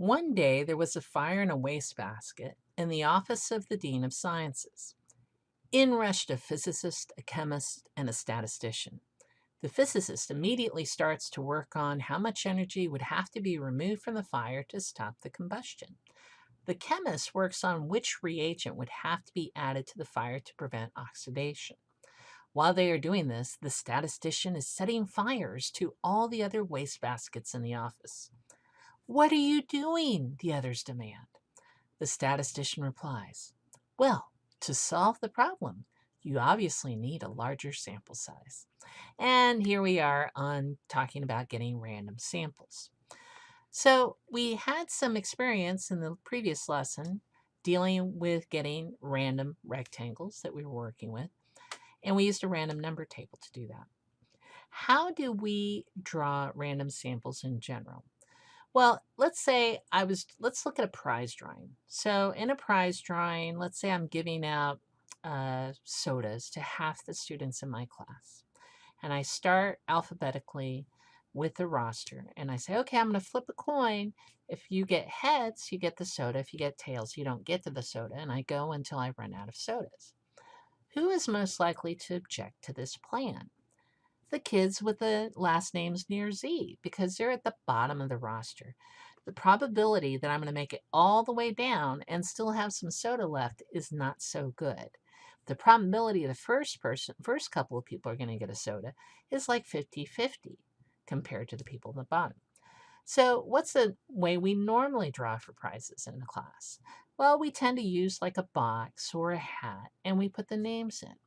One day there was a fire in a wastebasket in the office of the Dean of Sciences. In rushed a physicist, a chemist, and a statistician. The physicist immediately starts to work on how much energy would have to be removed from the fire to stop the combustion. The chemist works on which reagent would have to be added to the fire to prevent oxidation. While they are doing this, the statistician is setting fires to all the other wastebaskets in the office. "What are you doing?" the others demand. The statistician replies, "Well, to solve the problem, you obviously need a larger sample size." And here we are on talking about getting random samples. So we had some experience in the previous lesson dealing with getting random rectangles that we were working with, and we used a random number table to do that. How do we draw random samples in general? Well, let's look at a prize drawing. So in a prize drawing, let's say I'm giving out sodas to half the students in my class. And I start alphabetically with the roster. And I say, okay, I'm going to flip a coin. If you get heads, you get the soda. If you get tails, you don't get to the soda. And I go until I run out of sodas. Who is most likely to object to this plan? The kids with the last names near Z because they're at the bottom of the roster. The probability that I'm going to make it all the way down and still have some soda left is not so good. The probability of the first couple of people are going to get a soda is like 50-50 compared to the people at the bottom. So, what's the way we normally draw for prizes in the class? Well, we tend to use like a box or a hat and we put the names in.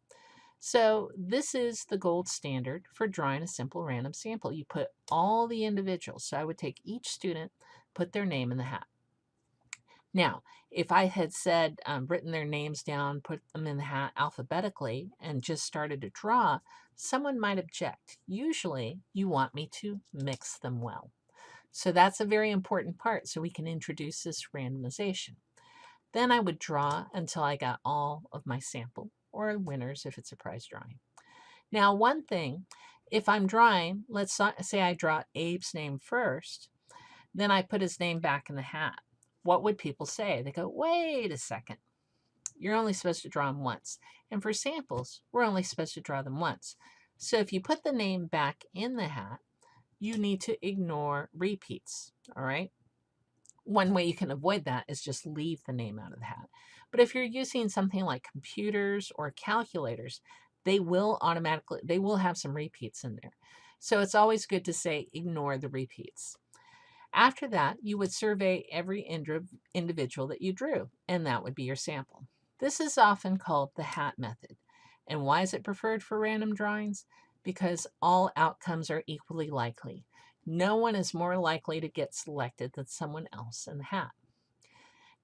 So this is the gold standard for drawing a simple random sample. You put all the individuals. So I would take each student, put their name in the hat. Now, if I had said, written their names down, put them in the hat alphabetically, and just started to draw, someone might object. Usually, you want me to mix them well. So that's a very important part so we can introduce this randomization. Then I would draw until I got all of my sample, or winners if it's a prize drawing. Now, one thing, if I'm drawing, let's say I draw Abe's name first, then I put his name back in the hat. What would people say? They go, wait a second. You're only supposed to draw them once. And for samples, we're only supposed to draw them once. So if you put the name back in the hat, you need to ignore repeats, all right? One way you can avoid that is just leave the name out of the hat. But if you're using something like computers or calculators, they will have some repeats in there. So it's always good to say ignore the repeats. After that, you would survey every individual that you drew, and that would be your sample. This is often called the hat method. And why is it preferred for random drawings? Because all outcomes are equally likely. No one is more likely to get selected than someone else in the hat.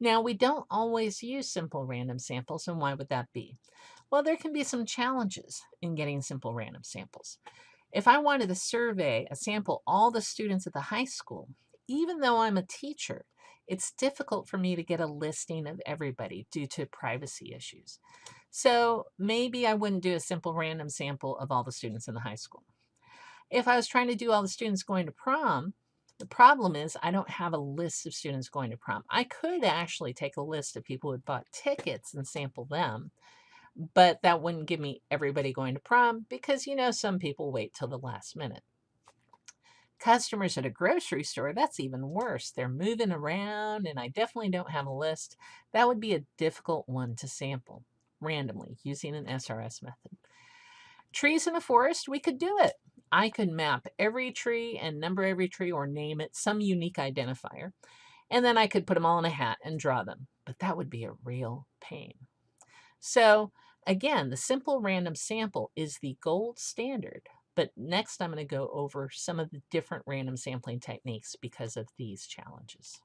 Now, we don't always use simple random samples, and why would that be? Well, there can be some challenges in getting simple random samples. If I wanted to survey a sample all the students at the high school, even though I'm a teacher, it's difficult for me to get a listing of everybody due to privacy issues. So maybe I wouldn't do a simple random sample of all the students in the high school. If I was trying to do all the students going to prom, the problem is I don't have a list of students going to prom. I could actually take a list of people who had bought tickets and sample them, but that wouldn't give me everybody going to prom because, some people wait till the last minute. Customers at a grocery store, that's even worse. They're moving around and I definitely don't have a list. That would be a difficult one to sample randomly using an SRS method. Trees in a forest, we could do it. I could map every tree and number every tree or name it some unique identifier. And then I could put them all in a hat and draw them. But that would be a real pain. So again, the simple random sample is the gold standard. But next I'm going to go over some of the different random sampling techniques because of these challenges.